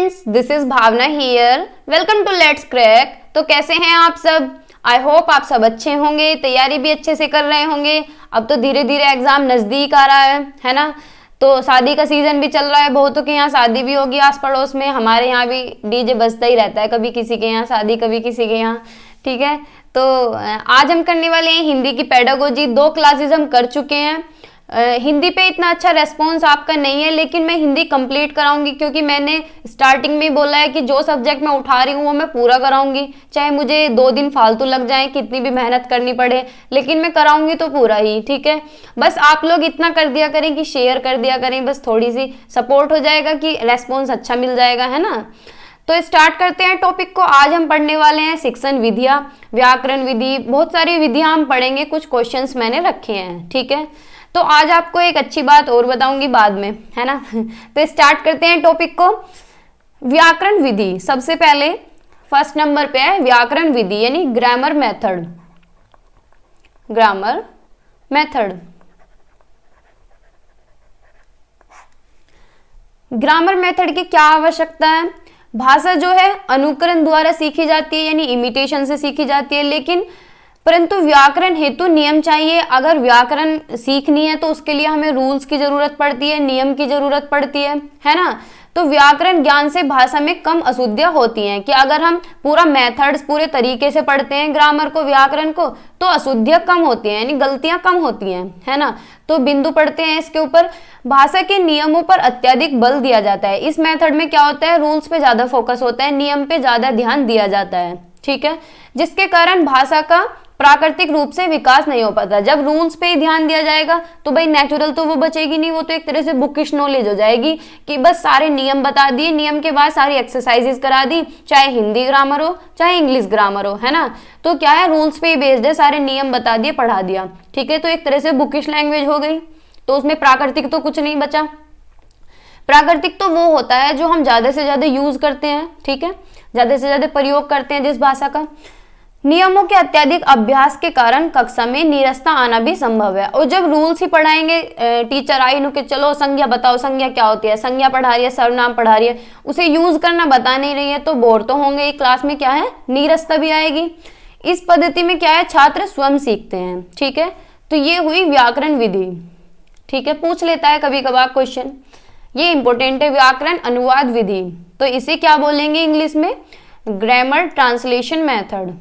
Friends, this is Bhavna here. Welcome to let's crack. तो कैसे हैं आप सब? आई होप आप सब अच्छे होंगे, तैयारी भी अच्छे से कर रहे होंगे। अब तो धीरे धीरे एग्जाम नजदीक आ रहा है ना। तो शादी का सीजन भी चल रहा है, बहुतों के यहाँ शादी भी होगी आस पड़ोस में। हमारे यहाँ भी डीजे बजता ही रहता है, कभी किसी के यहाँ शादी, कभी किसी के यहाँ। ठीक है, तो आज हम करने वाले हैं हिंदी की पेडागोजी। 2 क्लासेस हम कर चुके हैं। हिंदी पे इतना अच्छा रेस्पॉन्स आपका नहीं है, लेकिन मैं हिंदी कंप्लीट कराऊंगी, क्योंकि मैंने स्टार्टिंग में बोला है कि जो सब्जेक्ट मैं उठा रही हूँ वो मैं पूरा कराऊंगी, चाहे मुझे 2 दिन फालतू लग जाए, कितनी भी मेहनत करनी पड़े, लेकिन मैं कराऊंगी तो पूरा ही। ठीक है, बस आप लोग इतना कर दिया करें कि शेयर कर दिया करें, बस थोड़ी सी सपोर्ट हो जाएगा कि रेस्पॉन्स अच्छा मिल जाएगा, है ना। तो स्टार्ट करते हैं टॉपिक को। आज हम पढ़ने वाले हैं शिक्षण विधियां, व्याकरण विधि, बहुत सारी विधियां हम पढ़ेंगे, कुछ क्वेश्चंस मैंने रखे हैं। ठीक है, तो आज आपको एक अच्छी बात और बताऊंगी बाद में, है ना। तो स्टार्ट करते हैं टॉपिक को। व्याकरण विधि सबसे पहले फर्स्ट नंबर पे है व्याकरण विधि, यानी grammar method. Grammar method, grammar method की क्या आवश्यकता है? भाषा जो है अनुकरण द्वारा सीखी जाती है, यानी इमिटेशन से सीखी जाती है, लेकिन परंतु व्याकरण हेतु नियम चाहिए। अगर व्याकरण सीखनी है तो उसके लिए हमें रूल्स की जरूरत पड़ती है, नियम की जरूरत पड़ती है ना। तो व्याकरण ज्ञान से भाषा में कम अशुद्धियां होती हैं, कि अगर हम पूरा मेथड्स पूरे तरीके से पढ़ते हैं ग्रामर को, व्याकरण को, तो अशुद्धियां कम होती हैं, यानी गलतियां कम होती हैं, है ना। तो बिंदु पढ़ते हैं इसके ऊपर। भाषा के नियमों पर अत्यधिक बल दिया जाता है। इस मेथड में क्या होता है, रूल्स पे ज्यादा फोकस होता है, नियम पे ज्यादा ध्यान दिया जाता है। ठीक है, जिसके कारण भाषा का प्राकृतिक रूप से विकास नहीं हो पाता। जब रूल्स पे ही ध्यान दिया जाएगा तो भाई नेचुरल तो वो बचेगी नहीं, वो तो एक तरह से बुकिश नॉलेज हो जाएगी कि बस सारे नियम बता दिए, नियम के बाद सारी एक्सरसाइजेस करा दी, चाहे हिंदी ग्रामर हो चाहे इंग्लिश ग्रामर हो, है ना। तो क्या है, रूल्स पे ही बेस्ड है, सारे नियम बता दिए, पढ़ा दिया। ठीक है, तो एक तरह से बुकिश लैंग्वेज हो गई, तो उसमें प्राकृतिक तो कुछ नहीं बचा। प्राकृतिक तो वो होता है जो हम ज्यादा से ज्यादा यूज करते हैं, ठीक है, ज्यादा से ज्यादा प्रयोग करते हैं जिस भाषा का। नियमों के अत्यधिक अभ्यास के कारण कक्षा में नीरसता आना भी संभव है। और जब रूल्स ही पढ़ाएंगे, टीचर आई नु के चलो संज्ञा बताओ, संज्ञा क्या होती है, संज्ञा पढ़ा रही है, सर्वनाम पढ़ा रही है, उसे यूज करना बता नहीं रही है, तो बोर तो होंगे, क्लास में क्या है, नीरसता भी आएगी। इस पद्धति में क्या है, छात्र स्वयं सीखते हैं। ठीक है, तो ये हुई व्याकरण विधि। ठीक है, पूछ लेता है कभी कभार क्वेश्चन, ये इंपॉर्टेंट है। व्याकरण अनुवाद विधि, तो इसे क्या बोलेंगे इंग्लिश में, grammar translation method.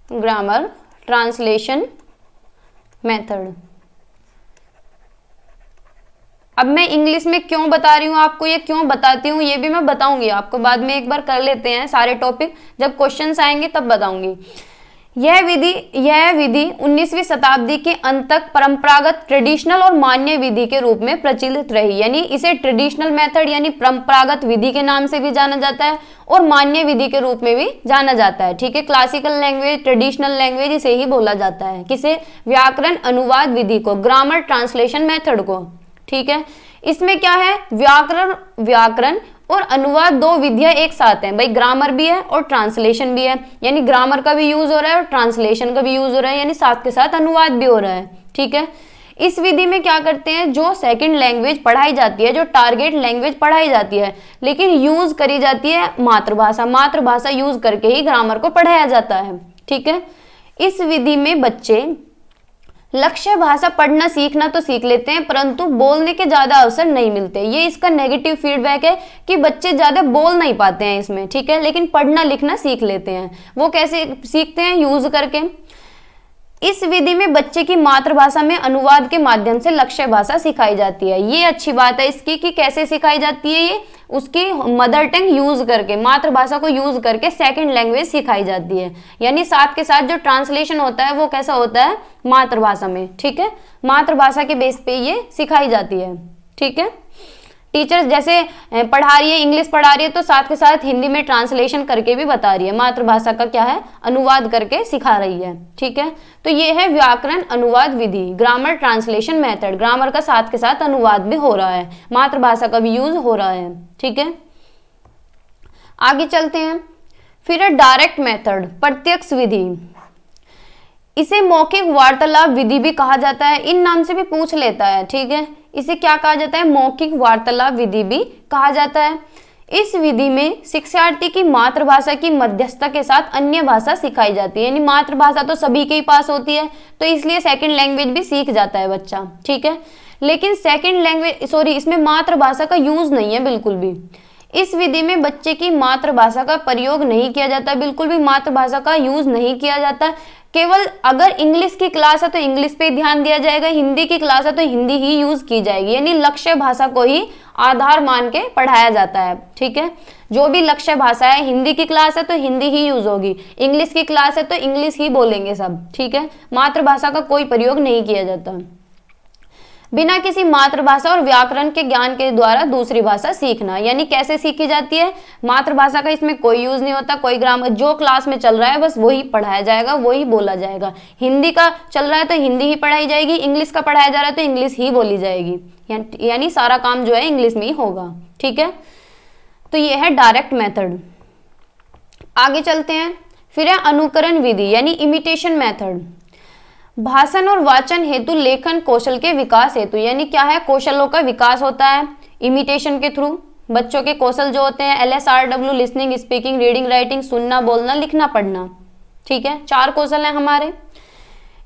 Grammar translation method. अब मैं इंग्लिश में क्यों बता रही हूँ आपको, ये क्यों बताती हूँ ये भी मैं बताऊंगी आपको बाद में। एक बार कर लेते हैं सारे टॉपिक, जब क्वेश्चंस आएंगे तब बताऊंगी। यह विधि 19वीं शताब्दी के अंत तक परंपरागत ट्रेडिशनल और मान्य विधि के रूप में प्रचलित रही, यानी इसे ट्रेडिशनल मेथड यानी परंपरागत विधि के नाम से भी जाना जाता है और मान्य विधि के रूप में भी जाना जाता है। ठीक है, क्लासिकल लैंग्वेज, ट्रेडिशनल लैंग्वेज इसे ही बोला जाता है। किसे, व्याकरण अनुवाद विधि को, ग्रामर ट्रांसलेशन मेथड को। ठीक है, इसमें क्या है, व्याकरण और अनुवाद 2 विधियां एक साथ हैं भाई, ग्रामर भी है और ट्रांसलेशन भी है, यानी ग्रामर का भी यूज हो रहा है और ट्रांसलेशन का भी यूज हो रहा है, यानी साथ के साथ अनुवाद भी हो रहा है। ठीक है, इस विधि में क्या करते हैं, जो सेकंड लैंग्वेज पढ़ाई जाती है, जो टारगेट लैंग्वेज पढ़ाई जाती है, लेकिन यूज करी जाती है मातृभाषा यूज करके ही ग्रामर को पढ़ाया जाता है। ठीक है, इस विधि में बच्चे लक्ष्य भाषा पढ़ना सीखना तो सीख लेते हैं, परंतु बोलने के ज्यादा अवसर नहीं मिलते। ये इसका नेगेटिव फीडबैक है कि बच्चे ज्यादा बोल नहीं पाते हैं इसमें। ठीक है, लेकिन पढ़ना लिखना सीख लेते हैं। वो कैसे सीखते हैं, यूज करके। इस विधि में बच्चे की मातृभाषा में अनुवाद के माध्यम से लक्ष्य भाषा सिखाई जाती है। ये अच्छी बात है इसकी कि कैसे सिखाई जाती है, ये उसकी मदर टंग यूज करके, मातृभाषा को यूज करके सेकंड लैंग्वेज सिखाई जाती है, यानी साथ के साथ जो ट्रांसलेशन होता है वो कैसा होता है, मातृभाषा में। ठीक है, मातृभाषा के बेस पे ये सिखाई जाती है। ठीक है, टीचर्स जैसे पढ़ा रही है, इंग्लिश पढ़ा रही है, तो साथ के साथ हिंदी में ट्रांसलेशन करके भी बता रही है, मातृभाषा का क्या है, अनुवाद करके सिखा रही है। ठीक है, तो ये है व्याकरण अनुवाद विधि, ग्रामर ट्रांसलेशन मेथड। ग्रामर का साथ के साथ अनुवाद भी हो रहा है, मातृभाषा का भी यूज हो रहा है। ठीक है, आगे चलते हैं। फिर है डायरेक्ट मेथड, प्रत्यक्ष विधि। इसे मौखिक वार्तालाप विधि भी कहा जाता है, इन नाम से भी पूछ लेता है। ठीक है, इसे क्या कहा जाता है, मौखिक वार्तालाप विधि भी कहा जाता है। इस विधि में शिक्षार्थी की मातृभाषा की मध्यस्थता के साथ अन्य भाषा सिखाई जाती है, यानी मातृभाषा तो सभी के ही पास होती है, तो इसलिए सेकंड लैंग्वेज भी सीख जाता है बच्चा, ठीक है। लेकिन सेकंड लैंग्वेज इसमें मातृभाषा का यूज नहीं है बिल्कुल भी। इस विधि में बच्चे की मातृभाषा का प्रयोग नहीं किया जाता, बिल्कुल भी मातृभाषा का यूज नहीं किया जाता। केवल अगर इंग्लिश की क्लास है तो इंग्लिश पे ध्यान दिया जाएगा, हिंदी की क्लास है तो हिंदी ही यूज की जाएगी, यानी लक्ष्य भाषा को ही आधार मान के पढ़ाया जाता है, ठीक है। जो भी लक्ष्य भाषा है, हिंदी की क्लास है तो हिंदी ही यूज होगी, इंग्लिश की क्लास है तो इंग्लिश ही बोलेंगे सब, ठीक है। मातृभाषा का कोई प्रयोग नहीं किया जाता। बिना किसी मातृभाषा और व्याकरण के ज्ञान के द्वारा दूसरी भाषा सीखना, यानी कैसे सीखी जाती है, मातृभाषा का इसमें कोई यूज नहीं होता, कोई ग्रामर जो क्लास में चल रहा है बस वही पढ़ाया जाएगा, वही बोला जाएगा। हिंदी का चल रहा है तो हिंदी ही पढ़ाई जाएगी, इंग्लिश का पढ़ाया जा रहा है तो इंग्लिश ही बोली जाएगी, यानी सारा काम जो है इंग्लिश में ही होगा, ठीक है। तो ये है डायरेक्ट मेथड। आगे चलते हैं, फिर है अनुकरण विधि यानी इमिटेशन मेथड। भाषण और वाचन हेतु लेखन कौशल के विकास हेतु, यानी क्या है, कौशलों का विकास होता है इमिटेशन के थ्रू। बच्चों के कौशल जो होते हैं LSRW, listening, speaking, reading, writing, सुनना, बोलना, लिखना, पढ़ना, ठीक है, 4 कौशल हैं हमारे।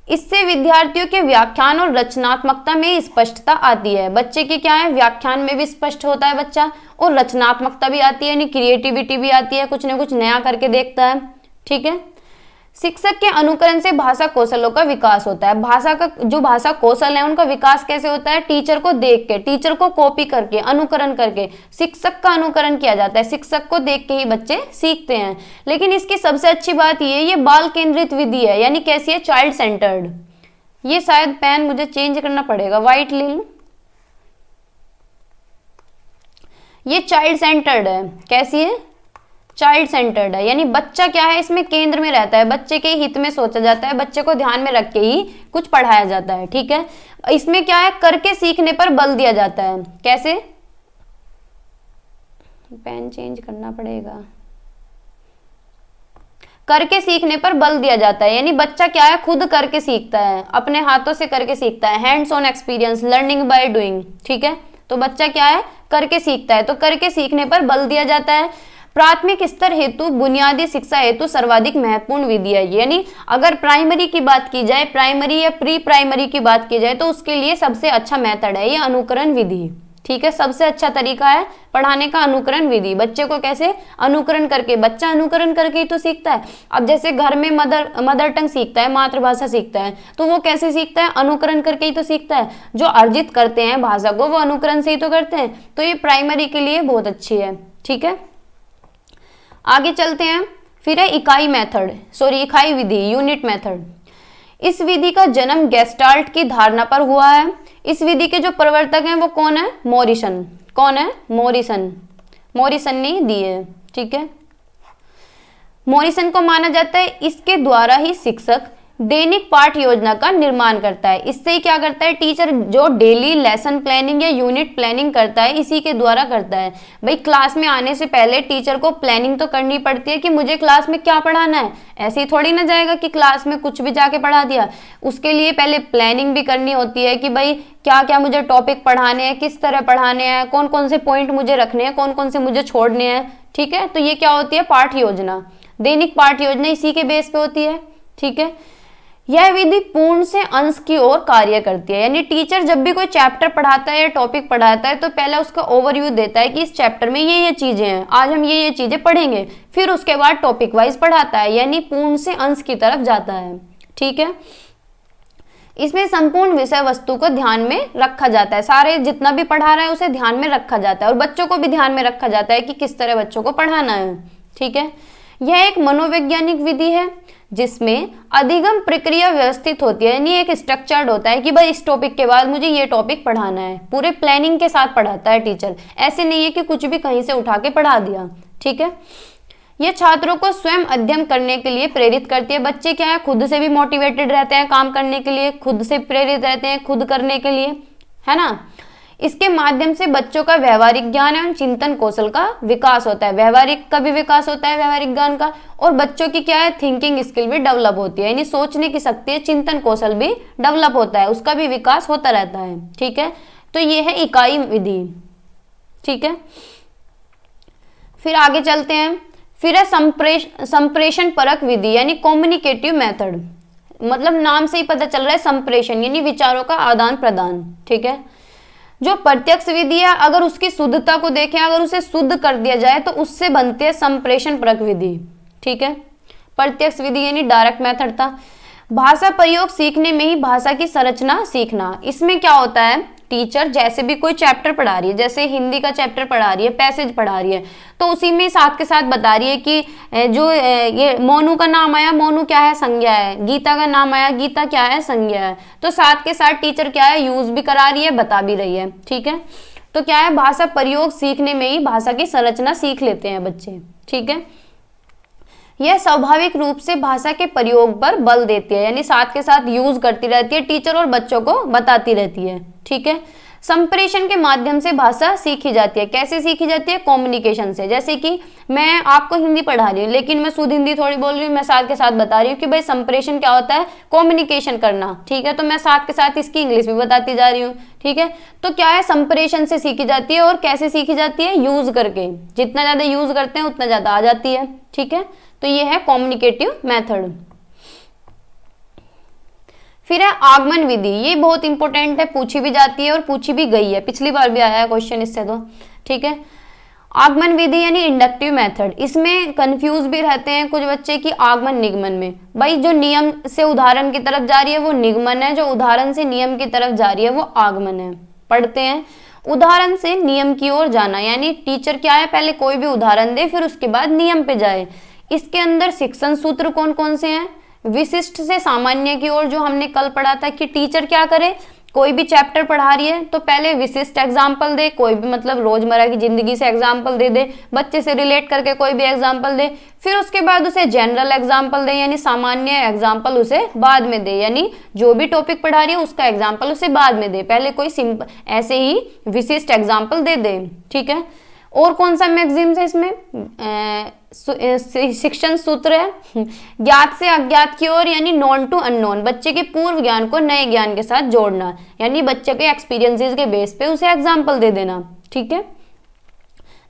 इससे विद्यार्थियों के व्याख्यान और रचनात्मकता में स्पष्टता आती है। बच्चे की क्या है, व्याख्यान में भी स्पष्ट होता है बच्चा, और रचनात्मकता भी आती है, यानी क्रिएटिविटी भी आती है, कुछ ना कुछ नया करके देखता है, ठीक है। शिक्षक के अनुकरण से भाषा कौशलों का विकास होता है। भाषा का जो भाषा कौशल है उनका विकास कैसे होता है, टीचर को देख के, टीचर को कॉपी करके, अनुकरण करके शिक्षक का अनुकरण किया जाता है। शिक्षक को देख के ही बच्चे सीखते हैं। लेकिन इसकी सबसे अच्छी बात ये बाल केंद्रित विधि है, यानी कैसी है, चाइल्ड सेंटर्ड। ये शायद पेन मुझे चेंज करना पड़ेगा, व्हाइट ले लूं। ये चाइल्ड सेंटर्ड है, कैसी है, चाइल्ड सेंटर्ड है, यानी बच्चा क्या है इसमें केंद्र में रहता है, बच्चे के हित में सोचा जाता है, बच्चे को ध्यान में रख के ही कुछ पढ़ाया जाता है, ठीक है। इसमें क्या है, करके सीखने पर बल दिया जाता है। कैसे, पेन चेंज करना पड़ेगा, करके सीखने पर बल दिया जाता है, यानी बच्चा क्या है, खुद करके सीखता है, अपने हाथों से करके सीखता है, hands on experience, learning by doing, ठीक है। तो बच्चा क्या है, करके सीखता है, तो करके सीखने पर बल दिया जाता है। प्राथमिक स्तर हेतु बुनियादी शिक्षा हेतु सर्वाधिक महत्वपूर्ण विधि है, यानी अगर प्राइमरी की बात की जाए, प्राइमरी या प्री प्राइमरी की बात की जाए, तो उसके लिए सबसे अच्छा मेथड है ये अनुकरण विधि, ठीक है। सबसे अच्छा तरीका है पढ़ाने का अनुकरण विधि। बच्चे को कैसे अनुकरण करके, बच्चा अनुकरण करके ही तो सीखता है। अब जैसे घर में मदर टंग सीखता है, मातृभाषा सीखता है, तो वो कैसे सीखता है, अनुकरण करके ही तो सीखता है। जो अर्जित करते हैं भाषा को वो अनुकरण से ही तो करते हैं। तो ये प्राइमरी के लिए बहुत अच्छी है, ठीक है। आगे चलते हैं, फिर है इकाई विधि, यूनिट मेथड। इस विधि का जन्म गेस्टाल्ट की धारणा पर हुआ है। इस विधि के जो प्रवर्तक हैं वो कौन है, मॉरिसन। कौन है, मॉरिसन ने दी है, ठीक है। मॉरिसन को माना जाता है इसके द्वारा ही शिक्षक दैनिक पाठ योजना का निर्माण करता है। इससे ही क्या करता है, टीचर जो डेली लेसन प्लानिंग या यूनिट प्लानिंग करता है इसी के द्वारा करता है। भाई क्लास में आने से पहले टीचर को प्लानिंग तो करनी पड़ती है कि मुझे क्लास में क्या पढ़ाना है। ऐसे ही थोड़ी ना जाएगा कि क्लास में कुछ भी जाके पढ़ा दिया। उसके लिए पहले प्लानिंग भी करनी होती है कि भाई क्या क्या मुझे टॉपिक पढ़ाने हैं, किस तरह पढ़ाने हैं, कौन कौन से पॉइंट मुझे रखने हैं, कौन कौन से मुझे छोड़ने हैं, ठीक है। तो ये क्या होती है, पाठ योजना, दैनिक पाठ योजना इसी के बेस पे होती है, ठीक है। यह विधि पूर्ण से अंश की ओर कार्य करती है, यानी टीचर जब भी कोई चैप्टर पढ़ाता है या टॉपिक पढ़ाता है तो पहले उसका ओवरव्यू देता है कि इस चैप्टर में ये चीजें हैं, आज हम ये चीजें पढ़ेंगे, फिर उसके बाद टॉपिक वाइज पढ़ाता है, यानी पूर्ण से अंश की तरफ जाता है, ठीक है। इसमें संपूर्ण विषय वस्तु को ध्यान में रखा जाता है, सारे जितना भी पढ़ा रहा है उसे ध्यान में रखा जाता है, और बच्चों को भी ध्यान में रखा जाता है कि किस तरह बच्चों को पढ़ाना है, ठीक है। यह एक मनोवैज्ञानिक विधि है जिसमें अधिगम प्रक्रिया व्यवस्थित होती है, यानी एक स्ट्रक्चर्ड होता है कि भाई इस टॉपिक के बाद मुझे ये टॉपिक पढ़ाना है, पूरे प्लानिंग के साथ पढ़ाता है टीचर। ऐसे नहीं है कि कुछ भी कहीं से उठा के पढ़ा दिया, ठीक है। ये छात्रों को स्वयं अध्ययन करने के लिए प्रेरित करती है। बच्चे क्या है, खुद से भी मोटिवेटेड रहते हैं काम करने के लिए, खुद से प्रेरित रहते हैं खुद करने के लिए, है ना। इसके माध्यम से बच्चों का व्यवहारिक ज्ञान एवं चिंतन कौशल का विकास होता है, व्यवहारिक का भी विकास होता है, व्यवहारिक ज्ञान का, और बच्चों की क्या है, थिंकिंग स्किल भी डेवलप होती है, यानी सोचने की शक्ति, चिंतन कौशल भी डेवलप होता है, उसका भी विकास होता रहता है, ठीक है। तो ये है इकाई विधि, ठीक है। फिर आगे चलते हैं। फिर है संप्रेषण परक विधि यानी कम्युनिकेटिव मेथड। मतलब नाम से ही पता चल रहा है, संप्रेषण यानी विचारों का आदान प्रदान। ठीक है, जो प्रत्यक्ष विधि है अगर उसकी शुद्धता को देखें, अगर उसे शुद्ध कर दिया जाए तो उससे बनती है संप्रेषण परक विधि। ठीक है, प्रत्यक्ष विधि यानी डायरेक्ट मेथड था। भाषा प्रयोग सीखने में ही भाषा की संरचना सीखना। इसमें क्या होता है, टीचर जैसे भी कोई चैप्टर पढ़ा रही है, जैसे हिंदी का चैप्टर पढ़ा रही है, पैसेज पढ़ा रही है, तो उसी में साथ के साथ बता रही है कि जो ये मोनू का नाम आया, मोनू क्या है, संज्ञा है। गीता का नाम आया, गीता क्या है, संज्ञा है। तो साथ के साथ टीचर क्या है, यूज भी करा रही है, बता भी रही है। ठीक है, तो क्या है, भाषा प्रयोग सीखने में ही भाषा की संरचना सीख लेते हैं बच्चे। ठीक है, यह स्वाभाविक रूप से भाषा के प्रयोग पर बल देती है, यानी साथ के साथ यूज करती रहती है, टीचर और बच्चों को बताती रहती है। ठीक है, संप्रेषण के माध्यम से भाषा सीखी जाती है। कैसे सीखी जाती है, कम्युनिकेशन से। जैसे कि मैं आपको हिंदी पढ़ा रही हूँ लेकिन मैं शुद्ध हिंदी थोड़ी बोल रही हूँ, मैं साथ के साथ बता रही हूँ कि भाई संप्रेषण क्या होता है, कम्युनिकेशन करना। ठीक है, तो मैं साथ के साथ इसकी इंग्लिश भी बताती जा रही हूँ। ठीक है, तो क्या है, संप्रेषण से सीखी जाती है। और कैसे सीखी जाती है, यूज करके। जितना ज्यादा यूज करते हैं उतना ज्यादा आ जाती है। ठीक है, तो ये है कम्युनिकेटिव मेथड। फिर है आगमन विधि। ये बहुत इंपॉर्टेंट है, पूछी भी जाती है और पूछी भी गई है, पिछली बार भी आया है क्वेश्चन इससे तो। ठीक है, आगमन विधि यानी इंडक्टिव मेथड। इसमें कंफ्यूज भी रहते हैं कुछ बच्चे की आगमन निगमन में। भाई जो नियम से उदाहरण की तरफ जा रही है वो निगमन है, जो उदाहरण से नियम की तरफ जा रही है वो आगमन है। पढ़ते हैं, उदाहरण से नियम की ओर जाना, यानी टीचर क्या है, पहले कोई भी उदाहरण दे फिर उसके बाद नियम पे जाए। इसके अंदर शिक्षण सूत्र कौन कौन से हैं, विशिष्ट से सामान्य की ओर, जो हमने कल पढ़ा था कि टीचर क्या करे, कोई भी चैप्टर पढ़ा रही है तो पहले विशिष्ट एग्जाम्पल दे, कोई भी मतलब रोजमर्रा की जिंदगी से एग्जाम्पल दे दे, बच्चे से रिलेट करके कोई भी एग्जाम्पल दे। फिर उसके बाद उसे जनरल एग्जाम्पल दे, यानी सामान्य एग्जाम्पल उसे बाद में दे, यानी जो भी टॉपिक पढ़ा रही है उसका एग्जाम्पल उसे बाद में दे, पहले कोई सिंपल ऐसे ही विशिष्ट एग्जाम्पल दे दे। ठीक है, और कौन सा मैक्सिम्स है इसमें, शिक्षण सूत्र है ज्ञात से अज्ञात की ओर, यानी नॉन टू अननोन। बच्चे के पूर्व ज्ञान को नए ज्ञान के साथ जोड़ना, यानी बच्चे के एक्सपीरियंसेस के बेस पे उसे एग्जाम्पल दे देना। ठीक है,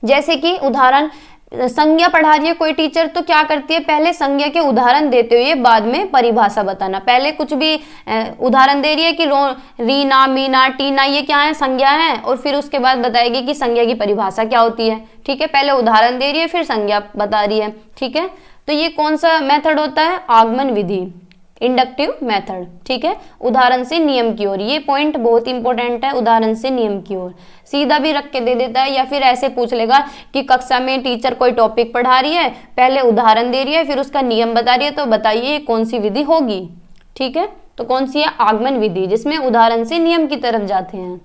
जैसे कि उदाहरण, संज्ञा पढ़ा रही है कोई टीचर तो क्या करती है, पहले संज्ञा के उदाहरण देते हुए बाद में परिभाषा बताना। पहले कुछ भी उदाहरण दे रही है कि रीना, मीना, टीना ये क्या है, संज्ञा है, और फिर उसके बाद बताएगी कि संज्ञा की परिभाषा क्या होती है। ठीक है, पहले उदाहरण दे रही है फिर संज्ञा बता रही है। ठीक है, तो ये कौन सा मेथड होता है, आगमन विधि, इंडक्टिव मेथड। ठीक है, उदाहरण से नियम की ओर, ये पॉइंट बहुत इंपॉर्टेंट है, उदाहरण से नियम की ओर। सीधा भी रख के दे देता है, या फिर ऐसे पूछ लेगा कि कक्षा में टीचर कोई टॉपिक पढ़ा रही है, पहले उदाहरण दे रही है फिर उसका नियम बता रही है, तो बताइए कौन सी विधि होगी। ठीक है, तो कौन सी है, आगमन विधि, जिसमें उदाहरण से नियम की तरफ जाते हैं।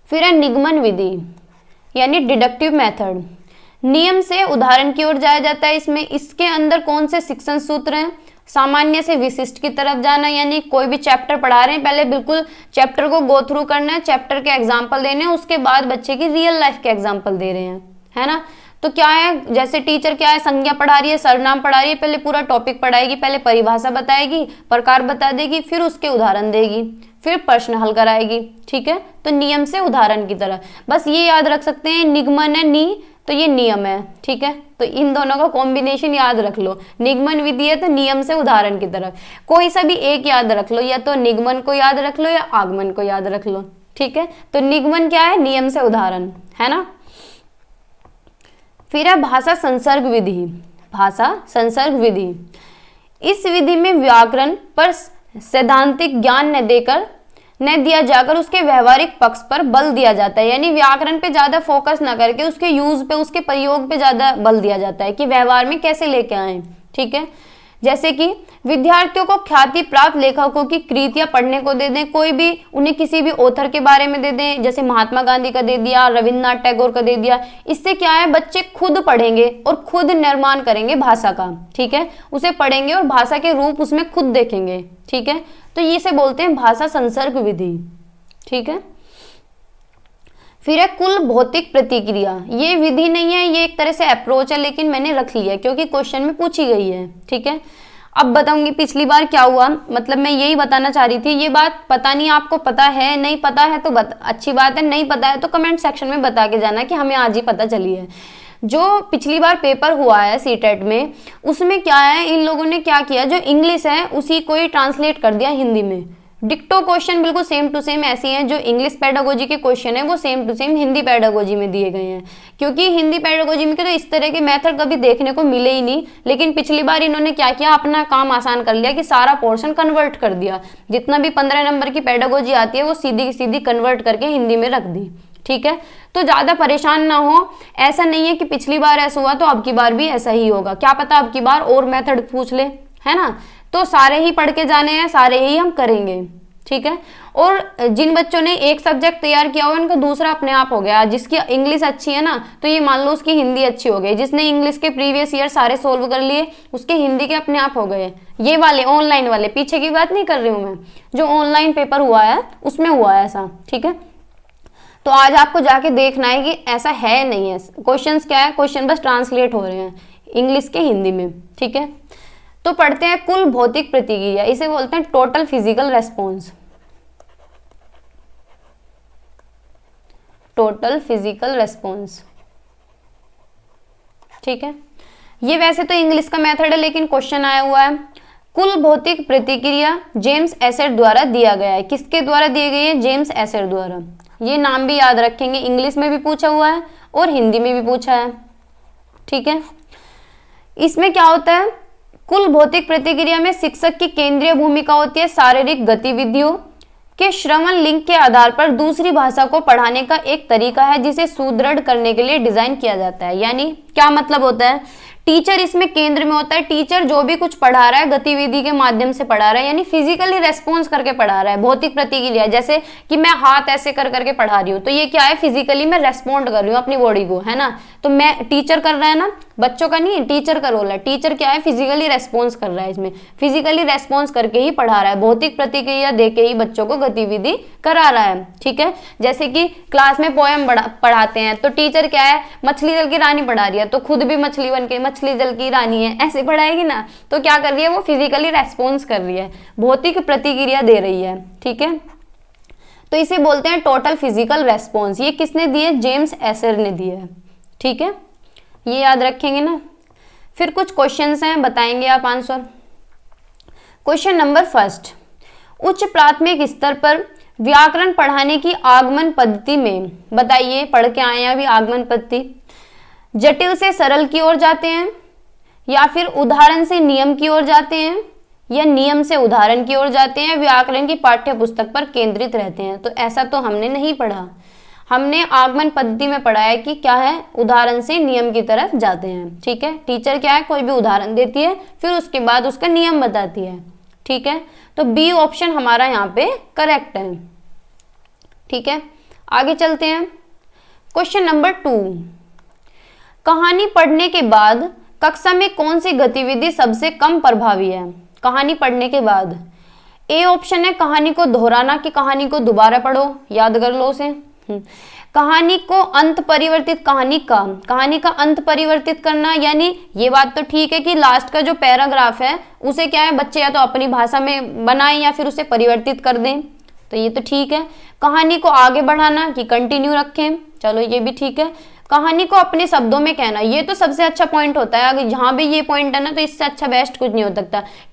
फिर है निगमन विधि यानी डिडक्टिव मेथड। नियम से उदाहरण की ओर जाया जाता है इसमें। इसके अंदर कौन से शिक्षण सूत्र हैं, सामान्य से विशिष्ट की तरफ जाना, यानी कोई भी चैप्टर पढ़ा रहे हैं पहले बिल्कुल चैप्टर को गो थ्रू करना है, चैप्टर के एग्जाम्पल देने हैं, उसके बाद बच्चे की रियल लाइफ के एग्जाम्पल दे रहे हैं, है ना। तो क्या है, जैसे टीचर क्या है, संज्ञा पढ़ा रही है, सर्वनाम पढ़ा रही है, पहले पूरा टॉपिक पढ़ाएगी, पहले परिभाषा बताएगी, प्रकार बता देगी, फिर उसके उदाहरण देगी, फिर प्रश्न हल कराएगी। ठीक है, तो नियम से उदाहरण की तरह, बस ये याद रख सकते हैं, निगमन है नी तो ये नियम है। ठीक है, तो इन दोनों का कॉम्बिनेशन याद रख लो, निगमन विधि है तो नियम से उदाहरण की तरफ, कोई सा भी एक याद रख लो, या तो निगमन को याद रख लो या आगमन को याद रख लो। ठीक है, तो निगमन क्या है, नियम से उदाहरण, है ना। फिर है भाषा संसर्ग विधि। भाषा संसर्ग विधि, इस विधि में व्याकरण पर सैद्धांतिक ज्ञान न दिया जाकर उसके व्यवहारिक पक्ष पर बल दिया जाता है, यानी व्याकरण पे ज्यादा फोकस ना करके उसके यूज पे, उसके प्रयोग पे ज्यादा बल दिया जाता है कि व्यवहार में कैसे लेके आए। ठीक है, जैसे कि विद्यार्थियों को ख्याति प्राप्त लेखकों की कृतियां पढ़ने को दे दें, कोई भी उन्हें किसी भी ऑथर के बारे में दे दें, जैसे महात्मा गांधी का दे दिया, रविन्द्रनाथ टैगोर का दे दिया। इससे क्या है, बच्चे खुद पढ़ेंगे और खुद निर्माण करेंगे भाषा का। ठीक है, उसे पढ़ेंगे और भाषा के रूप उसमें खुद देखेंगे। ठीक है, तो ये से बोलते हैं भाषा संसर्ग विधि। ठीक है, फिर है कुल भौतिक प्रतिक्रिया। ये विधि नहीं है, ये एक तरह से अप्रोच है, लेकिन मैंने रख लिया क्योंकि क्वेश्चन में पूछी गई है। ठीक है, अब बताऊंगी पिछली बार क्या हुआ, मतलब मैं यही बताना चाह रही थी। ये बात पता नहीं आपको पता है, नहीं पता है तो अच्छी बात है, नहीं पता है तो कमेंट सेक्शन में बता के जाना कि हमें आज ही पता चली है। जो पिछली बार पेपर हुआ है सीटेट में, उसमें क्या है, इन लोगों ने क्या किया, जो इंग्लिश है उसी को ही ट्रांसलेट कर दिया हिंदी में। डिक्टो क्वेश्चन बिल्कुल सेम टू सेम ऐसे हैं, जो इंग्लिश पेडागोजी के क्वेश्चन है वो same to same Hindi pedagogy में दिए गए हैं। क्योंकि हिंदी पेडागोजी में तो इस तरह के मेथड कभी देखने को मिले ही नहीं, लेकिन पिछली बार इन्होंने क्या किया, अपना काम आसान कर लिया कि सारा पोर्शन कन्वर्ट कर दिया। जितना भी 15 नंबर की पेडागोजी आती है वो सीधी की सीधी कन्वर्ट करके हिंदी में रख दी। ठीक है, तो ज्यादा परेशान ना हो। ऐसा नहीं है कि पिछली बार ऐसा हुआ तो अब की बार भी ऐसा ही होगा, क्या पता अब की बार और मेथड पूछ ले, है ना। तो सारे ही पढ़ के जाने हैं, सारे ही हम करेंगे। ठीक है, और जिन बच्चों ने एक सब्जेक्ट तैयार किया हुआ उनका दूसरा अपने आप हो गया। जिसकी इंग्लिश अच्छी है ना, तो ये मान लो उसकी हिंदी अच्छी हो गई। जिसने इंग्लिश के प्रीवियस ईयर सारे सोल्व कर लिए, उसके हिंदी के अपने आप हो गए। ये वाले ऑनलाइन वाले, पीछे की बात नहीं कर रही हूँ मैं, जो ऑनलाइन पेपर हुआ है उसमें हुआ है ऐसा। ठीक है, तो आज आपको जाके देखना है कि ऐसा है नहीं है। क्वेश्चंस क्या है, क्वेश्चन बस ट्रांसलेट हो रहे हैं इंग्लिश के हिंदी में। ठीक है, तो पढ़ते हैं कुल भौतिक प्रतिक्रिया, इसे बोलते हैं total physical response. Total physical response, ठीक है, ये वैसे तो इंग्लिश का मेथड है लेकिन क्वेश्चन आया हुआ है। कुल भौतिक प्रतिक्रिया जेम्स एसेट द्वारा दिया गया है। किसके द्वारा दिए गए हैं, जेम्स एसेट द्वारा। ये नाम भी याद रखेंगे, इंग्लिश में भी पूछा हुआ है और हिंदी में भी पूछा है। ठीक है, इसमें क्या होता है, कुल भौतिक प्रतिक्रिया में शिक्षक की केंद्रीय भूमिका होती है शारीरिक गतिविधियों के श्रवण लिंक के आधार पर दूसरी भाषा को पढ़ाने का एक तरीका है जिसे सुदृढ़ करने के लिए डिजाइन किया जाता है। यानी क्या मतलब होता है, टीचर इसमें केंद्र में होता है। टीचर जो भी कुछ पढ़ा रहा है गतिविधि के माध्यम से पढ़ा रहा है, यानी फिजिकली रेस्पॉन्स करके पढ़ा रहा है। भौतिक प्रतिक्रिया जैसे कि मैं हाथ ऐसे कर करके पढ़ा रही हूँ, तो ये क्या है, फिजिकली मैं रेस्पॉन्ड कर रही हूँ अपनी बॉडी को, है ना। तो मैं टीचर कर रहा है ना, बच्चों का नहीं, टीचर का रोल है। टीचर क्या है, फिजिकली रेस्पॉन्स कर रहा है, इसमें फिजिकली रेस्पॉन्स करके ही पढ़ा रहा है, भौतिक प्रतिक्रिया देके ही बच्चों को गतिविधि करा रहा है। ठीक है, जैसे कि क्लास में पोएम पढ़ाते हैं तो टीचर क्या है, मछली जल की रानी पढ़ा रही है तो खुद भी मछली बन के मछली जल की रानी है ऐसे पढ़ाएगी ना। तो क्या कर रही है, वो फिजिकली रेस्पॉन्स कर रही है, भौतिक प्रतिक्रिया दे रही है। ठीक है, तो इसे बोलते हैं टोटल फिजिकल रेस्पॉन्स। ये किसने दिए, जेम्स एसेट ने दिए है। ठीक है, ये याद रखेंगे ना। फिर कुछ क्वेश्चंस हैं, बताएंगे आप आंसर। क्वेश्चन नंबर फर्स्ट, उच्च प्राथमिक स्तर पर व्याकरण पढ़ाने की आगमन पद्धति में बताइए, पढ़ के आए हैं अभी आगमन पद्धति, जटिल से सरल की ओर जाते हैं या फिर उदाहरण से नियम की ओर जाते हैं या नियम से उदाहरण की ओर जाते हैं, व्याकरण की पाठ्य पुस्तक पर केंद्रित रहते हैं। तो ऐसा तो हमने नहीं पढ़ा, हमने आगमन पद्धति में पढ़ा है कि क्या है, उदाहरण से नियम की तरफ जाते हैं। ठीक है, टीचर क्या है, कोई भी उदाहरण देती है फिर उसके बाद उसका नियम बताती है। ठीक है, तो बी ऑप्शन हमारा यहाँ पे करेक्ट है। ठीक है, आगे चलते हैं। क्वेश्चन नंबर 2, कहानी पढ़ने के बाद कक्षा में कौन सी गतिविधि सबसे कम प्रभावी है। कहानी पढ़ने के बाद ए ऑप्शन है कहानी को दोहराना, कि कहानी को दोबारा पढ़ो, याद कर लो उसे। कहानी को अंत परिवर्तित, कहानी का अंत परिवर्तित करना, यानी ये बात तो ठीक है कि लास्ट का जो पैराग्राफ है उसे क्या है, बच्चे या तो अपनी भाषा में बनाएं या फिर उसे परिवर्तित कर दें, तो ये तो ठीक है। कहानी को आगे बढ़ाना, कि कंटिन्यू रखें, चलो ये भी ठीक है। कहानी को अपने शब्दों में कहना, ये तो सबसे अच्छा पॉइंट होता है। अगर जहां भी ये पॉइंट है ना, तो इससे अच्छा बेस्ट कुछ नहीं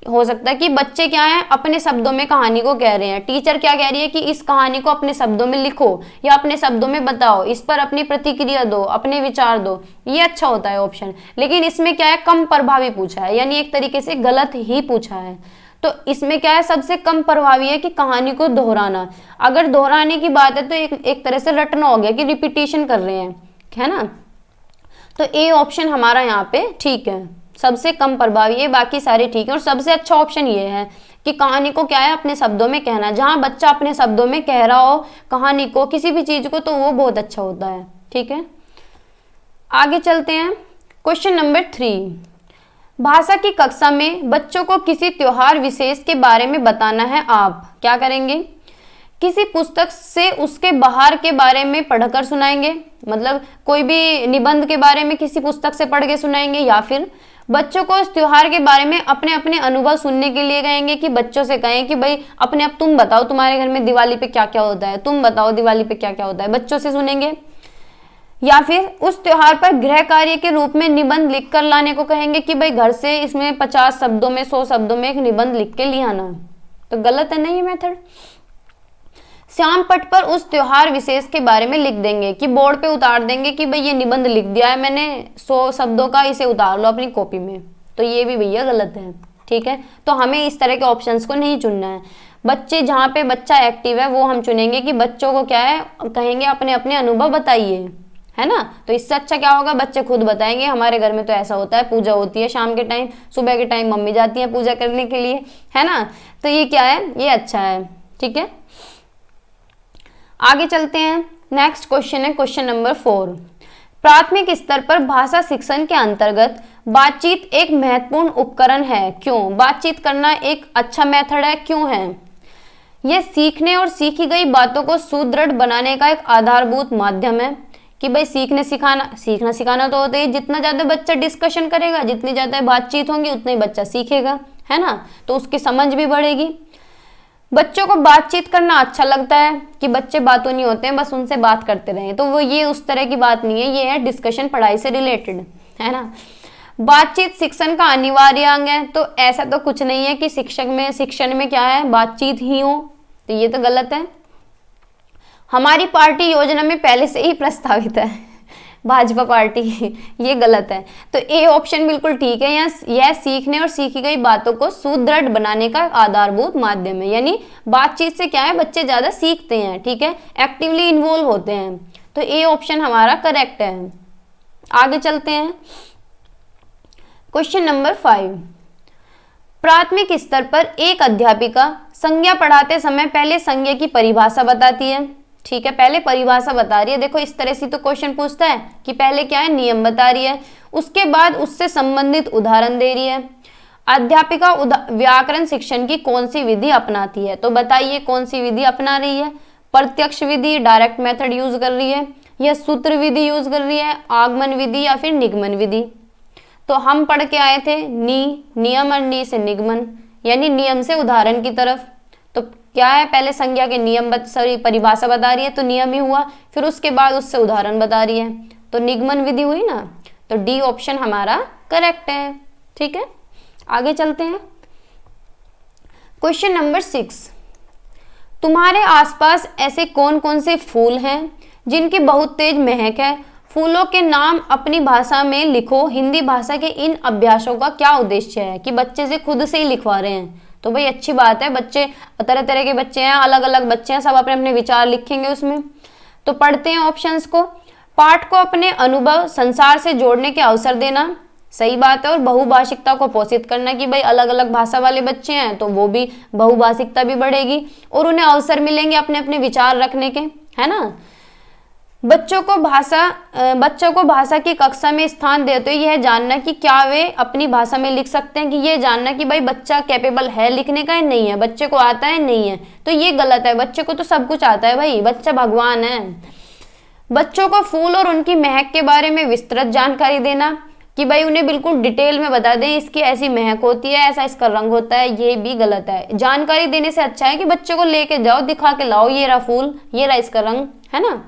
हो सकता कि बच्चे क्या है, अपने शब्दों में कहानी को कह रहे हैं। टीचर क्या कह रही है कि इस कहानी को अपने शब्दों में लिखो या अपने शब्दों में बताओ, इस पर अपनी प्रतिक्रिया दो, अपने विचार दो, ये अच्छा होता है ऑप्शन। लेकिन इसमें क्या है, कम प्रभावी पूछा है, यानी एक तरीके से गलत ही पूछा है। तो इसमें क्या है, सबसे कम प्रभावी है कि कहानी को दोहराना। अगर दोहराने की बात है तो एक तरह से रटना हो गया कि रिपीटेशन कर रहे हैं, है ना। तो ए ऑप्शन हमारा यहाँ पे ठीक है, सबसे कम प्रभावी है, बाकी सारे ठीक है। और सबसे अच्छा ऑप्शन ये है कि कहानी को क्या है, अपने शब्दों में कहना। जहां बच्चा अपने शब्दों में कह रहा हो कहानी को, किसी भी चीज को, तो वो बहुत अच्छा होता है। ठीक है, आगे चलते हैं। क्वेश्चन नंबर 3, भाषा की कक्षा में बच्चों को किसी त्योहार विशेष के बारे में बताना है। आप क्या करेंगे, किसी पुस्तक से उसके बाहर के बारे में पढ़कर सुनाएंगे, मतलब कोई भी निबंध के बारे में किसी पुस्तक से पढ़ के सुनाएंगे, या फिर बच्चों को उस त्योहार के बारे में अपने अपने अनुभव सुनने के लिए कहेंगे, कि बच्चों से कहें कि भाई अपने आप तुम बताओ तुम्हारे घर में दिवाली पे क्या क्या होता है, तुम बताओ दिवाली पे क्या क्या होता है, बच्चों से सुनेंगे। या फिर उस त्योहार पर गृह कार्य के रूप में निबंध लिख कर लाने को कहेंगे, कि भाई घर से इसमें 50 शब्दों में 100 शब्दों में एक निबंध लिख के ले आना। तो गलत है ना ये मेथड। श्याम पट पर उस त्योहार विशेष के बारे में लिख देंगे, कि बोर्ड पे उतार देंगे कि भाई ये निबंध लिख दिया है मैंने 100 शब्दों का, इसे उतार लो अपनी कॉपी में। तो ये भी भैया गलत है, ठीक है। तो हमें इस तरह के ऑप्शंस को नहीं चुनना है। बच्चे जहाँ पे बच्चा एक्टिव है वो हम चुनेंगे, कि बच्चों को क्या है कहेंगे अपने अपने अनुभव बताइए, है ना। तो इससे अच्छा क्या होगा, बच्चे खुद बताएंगे हमारे घर में तो ऐसा होता है, पूजा होती है शाम के टाइम, सुबह के टाइम मम्मी जाती है पूजा करने के लिए, है ना। तो ये क्या है, ये अच्छा है, ठीक है। आगे चलते हैं। नेक्स्ट क्वेश्चन है क्वेश्चन नंबर 4। प्राथमिक स्तर पर भाषा शिक्षण के अंतर्गत बातचीत एक महत्वपूर्ण उपकरण है, क्यों? बातचीत करना एक अच्छा मेथड है, क्यों है? यह सीखने और सीखी गई बातों को सुदृढ़ बनाने का एक आधारभूत माध्यम है, कि भाई सीखना सिखाना तो होता है। जितना ज्यादा बच्चा डिस्कशन करेगा, जितनी ज्यादा बातचीत होंगी उतना ही बच्चा सीखेगा, है ना। तो उसकी समझ भी बढ़ेगी। बच्चों को बातचीत करना अच्छा लगता है, कि बच्चे बातों नहीं होते हैं बस उनसे बात करते रहें, तो वो ये उस तरह की बात नहीं है, ये है डिस्कशन पढ़ाई से रिलेटेड, है ना। बातचीत शिक्षण का अनिवार्य अंग है, तो ऐसा तो कुछ नहीं है कि शिक्षण में क्या है बातचीत ही हो, तो ये तो गलत है। हमारी पार्टी योजना में पहले से ही प्रस्तावित है, भाजपा पार्टी, ये गलत है। तो ए ऑप्शन बिल्कुल ठीक है। यह सीखने और सीखी गई बातों को सुदृढ़ बनाने का आधारभूत माध्यम है, यानी बातचीत से क्या है बच्चे ज्यादा सीखते हैं, ठीक है, एक्टिवली इन्वॉल्व होते हैं। तो ए ऑप्शन हमारा करेक्ट है। आगे चलते हैं। Question number 5। प्राथमिक स्तर पर एक अध्यापिका संज्ञा पढ़ाते समय पहले संज्ञा की परिभाषा बताती है, ठीक है, पहले परिभाषा बता रही है। देखो इस तरह से तो क्वेश्चन पूछता है कि पहले क्या है नियम बता रही है, उसके बाद उससे संबंधित उदाहरण दे रही है। अध्यापिका व्याकरण शिक्षण की कौन सी विधि अपनाती है, तो बताइए कौन सी विधि अपना रही है। प्रत्यक्ष विधि, डायरेक्ट मेथड यूज कर रही है, या सूत्र विधि यूज कर रही है, आगमन विधि या फिर निगमन विधि। तो हम पढ़ के आए थे नियम और नी से निगमन, यानी नियम से उदाहरण की तरफ। तो क्या है पहले संज्ञा के नियम परिभाषा बता रही है तो नियम ही हुआ, फिर उसके बाद उससे उदाहरण बता रही है तो निगमन विधि हुई ना। तो डी ऑप्शन हमारा करेक्ट है, ठीक है। आगे चलते हैं। Question number 6। तुम्हारे आसपास ऐसे कौन कौन से फूल हैं जिनकी बहुत तेज महक है? फूलों के नाम अपनी भाषा में लिखो। हिंदी भाषा के इन अभ्यासों का क्या उद्देश्य है, कि बच्चे से खुद से ही लिखवा रहे हैं। तो भाई अच्छी बात है, बच्चे तरह तरह के बच्चे हैं, अलग अलग बच्चे हैं, सब अपने अपने विचार लिखेंगे उसमें। तो पढ़ते हैं ऑप्शंस को। पाठ को अपने अनुभव संसार से जोड़ने के अवसर देना, सही बात है। और बहुभाषिकता को पोषित करना, कि भाई अलग अलग भाषा वाले बच्चे हैं तो वो भी बहुभाषिकता भी बढ़ेगी और उन्हें अवसर मिलेंगे अपने अपने विचार रखने के, है ना। बच्चों को भाषा की कक्षा में स्थान देते हुए यह जानना कि क्या वे अपनी भाषा में लिख सकते हैं, कि ये जानना कि भाई बच्चा कैपेबल है लिखने का या नहीं है, बच्चे को आता है नहीं है, तो ये गलत है। बच्चे को तो सब कुछ आता है भाई, बच्चा भगवान है। बच्चों को फूल और उनकी महक के बारे में विस्तृत जानकारी देना, कि भाई उन्हें बिल्कुल डिटेल में बता दें इसकी ऐसी महक होती है, ऐसा इसका रंग होता है, ये भी गलत है। जानकारी देने से अच्छा है कि बच्चे को लेके जाओ, दिखा के लाओ, ये रहा फूल, ये रहा इसका रंग, है ना।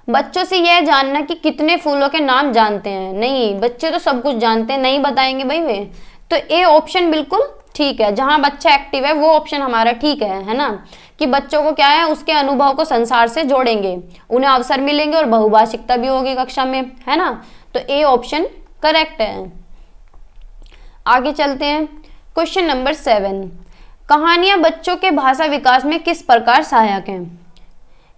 बच्चों से यह जानना कि कितने फूलों के नाम जानते हैं, नहीं बच्चे तो सब कुछ जानते हैं, नहीं बताएंगे भाई वे। तो ए ऑप्शन बिल्कुल ठीक है, जहां बच्चा एक्टिव है वो ऑप्शन हमारा ठीक है ना। कि बच्चों को क्या है उसके अनुभव को संसार से जोड़ेंगे, उन्हें अवसर मिलेंगे और बहुभाषिकता भी होगी कक्षा में, है ना। तो ए ऑप्शन करेक्ट है। आगे चलते हैं। Question number 7। कहानियां बच्चों के भाषा विकास में किस प्रकार सहायक हैं?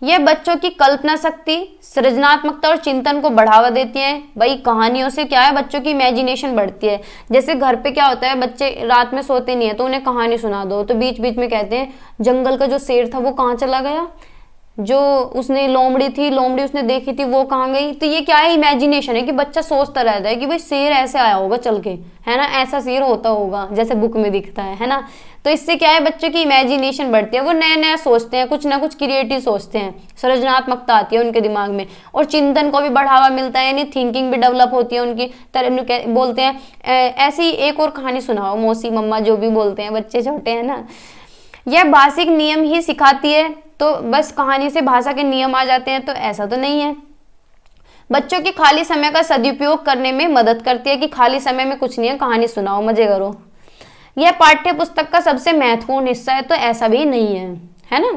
यह बच्चों की कल्पना शक्ति, सृजनात्मकता और चिंतन को बढ़ावा देती हैं। भाई कहानियों से क्या है बच्चों की इमेजिनेशन बढ़ती है। जैसे घर पे क्या होता है, बच्चे रात में सोते नहीं है तो उन्हें कहानी सुना दो तो बीच बीच में कहते हैं जंगल का जो शेर था वो कहाँ चला गया, जो उसने लोमड़ी थी, लोमड़ी उसने देखी थी, वो कहाँ गई। तो ये क्या है, इमेजिनेशन है कि बच्चा सोचता रहता है कि भाई शेर ऐसे आया होगा चल के, है ना, ऐसा शेर होता होगा जैसे बुक में दिखता है ना। तो इससे क्या है, बच्चों की इमेजिनेशन बढ़ती है, वो नया नया सोचते हैं, कुछ ना कुछ क्रिएटिव सोचते हैं, सृजनात्मकता आती है उनके दिमाग में, और चिंतन को भी बढ़ावा मिलता है, यानी थिंकिंग भी डेवलप होती है उनकी तरह। बोलते हैं ऐसी एक और कहानी सुनाओ मौसी मम्मा, जो भी बोलते हैं बच्चे छोटे हैं ना। यह भाषिक नियम ही सिखाती है, तो बस कहानी से भाषा के नियम आ जाते हैं, तो ऐसा तो नहीं है। बच्चों के खाली समय का सदुपयोग करने में मदद करती है, कि खाली समय में कुछ नहीं है, कहानी सुनाओ, मजे करो। यह पाठ्य पुस्तक का सबसे महत्वपूर्ण हिस्सा है, तो ऐसा भी नहीं है ना।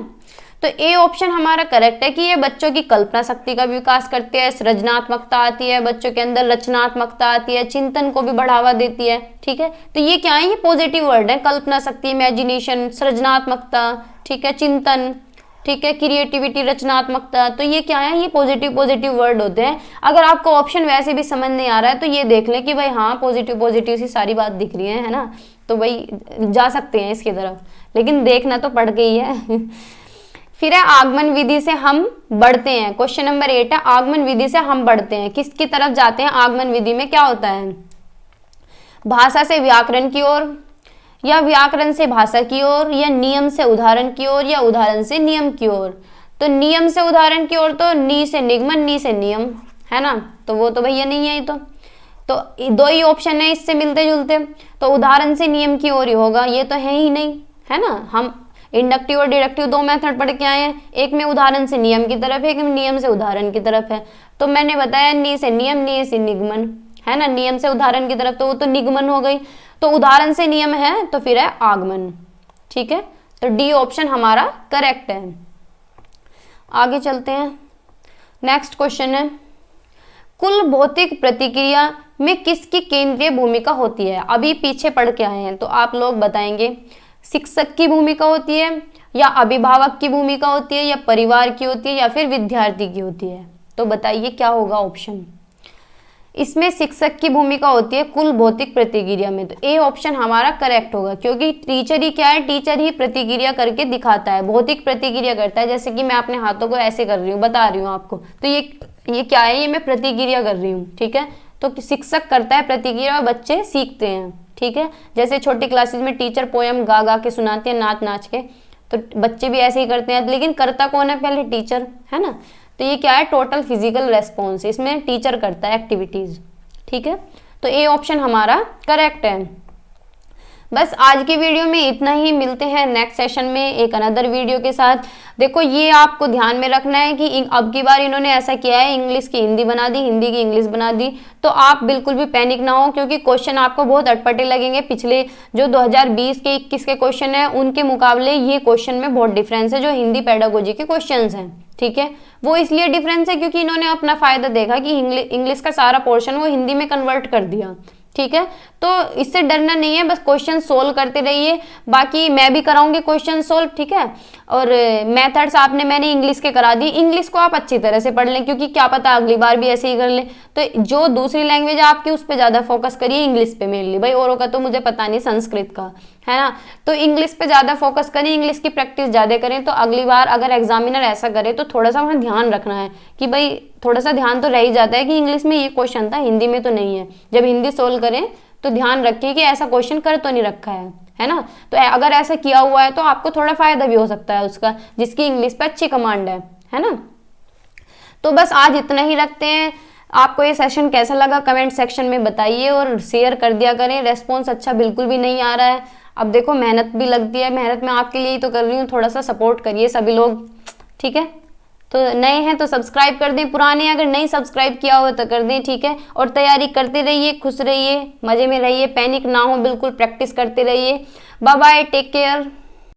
तो ए ऑप्शन हमारा करेक्ट है कि ये बच्चों की कल्पना शक्ति का विकास करती है, सृजनात्मकता आती है, बच्चों के अंदर रचनात्मकता आती है, चिंतन को भी बढ़ावा देती है। ठीक है, तो ये क्या है, ये पॉजिटिव वर्ड है, कल्पना शक्ति, इमेजिनेशन, सृजनात्मकता, ठीक है, चिंतन, ठीक है, क्रिएटिविटी, रचनात्मकता, तो ये क्या है, ये पॉजिटिव वर्ड होते हैं। अगर आपको ऑप्शन वैसे भी समझ नहीं आ रहा है तो ये देख लें कि भाई हाँ पॉजिटिव सी सारी बात दिख रही है ना, तो भाई जा सकते हैं इसकी तरफ, लेकिन देखना तो पड़ गई है। फिर है आगमन विधि से हम बढ़ते हैं, क्वेश्चन नंबर 8 है, आगमन विधि से हम बढ़ते हैं, किसकी तरफ जाते हैं। आगमन विधि में क्या होता है, भाषा से व्याकरण की ओर, या व्याकरण से भाषा की ओर, या नियम से उदाहरण की ओर, या उदाहरण से नियम की ओर। तो नियम से उदाहरण की ओर तो नी से निगमन, नी से नियम, है ना, तो वो तो भैया नहीं है। तो दो ही ऑप्शन है इससे मिलते जुलते, तो उदाहरण से नियम की ओर ही होगा, ये तो है ही नहीं, है ना। हम इंडक्टिव और डिडक्टिव दो मेथड पढ़ के आए हैं, एक में उदाहरण से नियम की तरफ है, एक में नियम से उदाहरण की तरफ है। तो मैंने बताया नी से नियम, नी से निगमन, है ना, नियम से उदाहरण की तरफ, तो वो तो निगमन हो गई। तो उदाहरण से नियम है तो फिर है आगमन। ठीक है, तो डी ऑप्शन हमारा करेक्ट है। आगे चलते हैं, नेक्स्ट क्वेश्चन है, कुल भौतिक प्रतिक्रिया में किसकी केंद्रीय भूमिका होती है। अभी पीछे पढ़ के आए हैं तो आप लोग बताएंगे, शिक्षक की भूमिका होती है, या अभिभावक की भूमिका होती है, या परिवार की होती है, या फिर विद्यार्थी की होती है। तो बताइए क्या होगा ऑप्शन। इसमें शिक्षक की भूमिका होती है कुल भौतिक प्रतिक्रिया में, तो ए ऑप्शन हमारा करेक्ट होगा, क्योंकि टीचर ही क्या है, टीचर ही प्रतिक्रिया करके दिखाता है, भौतिक प्रतिक्रिया करता है। जैसे कि मैं अपने हाथों को ऐसे कर रही हूँ, बता रही हूँ आपको, तो ये क्या है, ये मैं प्रतिक्रिया कर रही हूँ। ठीक है, तो शिक्षक करता है प्रतिक्रिया और बच्चे सीखते हैं। ठीक है, जैसे छोटी क्लासेस में टीचर पोयम गा गा के सुनाते हैं, नाच नाच के, तो बच्चे भी ऐसे ही करते हैं, लेकिन करता कौन है, पहले टीचर, है ना। तो ये क्या है, टोटल फिजिकल रेस्पॉन्स, इसमें टीचर करता है एक्टिविटीज। ठीक है, तो ए ऑप्शन हमारा करेक्ट है। बस आज की वीडियो में इतना ही, मिलते हैं नेक्स्ट सेशन में एक अनदर वीडियो के साथ। देखो ये आपको ध्यान में रखना है कि अब की बार इन्होंने ऐसा किया है, इंग्लिश की हिंदी बना दी, हिंदी की इंग्लिश बना दी, तो आप बिल्कुल भी पैनिक ना हो, क्योंकि क्वेश्चन आपको बहुत अटपटे लगेंगे। पिछले जो 2020 के 21 के क्वेश्चन है उनके मुकाबले ये क्वेश्चन में बहुत डिफरेंस है, जो हिंदी पेडागोजी के क्वेश्चन हैं। ठीक है, वो इसलिए डिफरेंस है क्योंकि इन्होंने अपना फायदा देखा कि इंग्लिश का सारा पोर्शन वो हिंदी में कन्वर्ट कर दिया। ठीक है, तो इससे डरना नहीं है, बस क्वेश्चन सोल्व करते रहिए। बाकी मैं भी कराऊंगी क्वेश्चन सोल्व। ठीक है, और मेथड्स मैंने इंग्लिश के करा दी, इंग्लिश को आप अच्छी तरह से पढ़ लें, क्योंकि क्या पता अगली बार भी ऐसे ही कर लें। तो जो दूसरी लैंग्वेज आपकी उस पर ज़्यादा फोकस करिए, इंग्लिश पे मेनली, भाई औरों का तो मुझे पता नहीं, संस्कृत का, है ना। तो इंग्लिश पे ज़्यादा फोकस करें, इंग्लिश की प्रैक्टिस ज़्यादा करें, तो अगली बार अगर एग्जामिनर ऐसा करे तो थोड़ा सा वहाँ ध्यान रखना है कि भाई थोड़ा सा ध्यान तो रह ही जाता है कि इंग्लिश में ये क्वेश्चन था, हिंदी में तो नहीं है। जब हिंदी सोल्व करें तो ध्यान रखिए कि ऐसा क्वेश्चन कर तो नहीं रखा है ना। तो अगर ऐसा किया हुआ है तो आपको थोड़ा फायदा भी हो सकता है उसका, जिसकी इंग्लिश पे अच्छी कमांड है ना। तो बस आज इतना ही रखते हैं। आपको ये सेशन कैसा लगा कमेंट सेक्शन में बताइए, और शेयर कर दिया करें। रेस्पॉन्स अच्छा बिल्कुल भी नहीं आ रहा है। अब देखो मेहनत भी लगती है, मेहनत मैं आपके लिए ही तो कर रही हूँ, थोड़ा सा सपोर्ट करिए सभी लोग। ठीक है, तो नए हैं तो सब्सक्राइब कर दें, पुराने अगर नहीं सब्सक्राइब किया हो तो कर दें। ठीक है, और तैयारी करते रहिए, खुश रहिए, मजे में रहिए, पैनिक ना हो, बिल्कुल प्रैक्टिस करते रहिए। Bye bye, take care.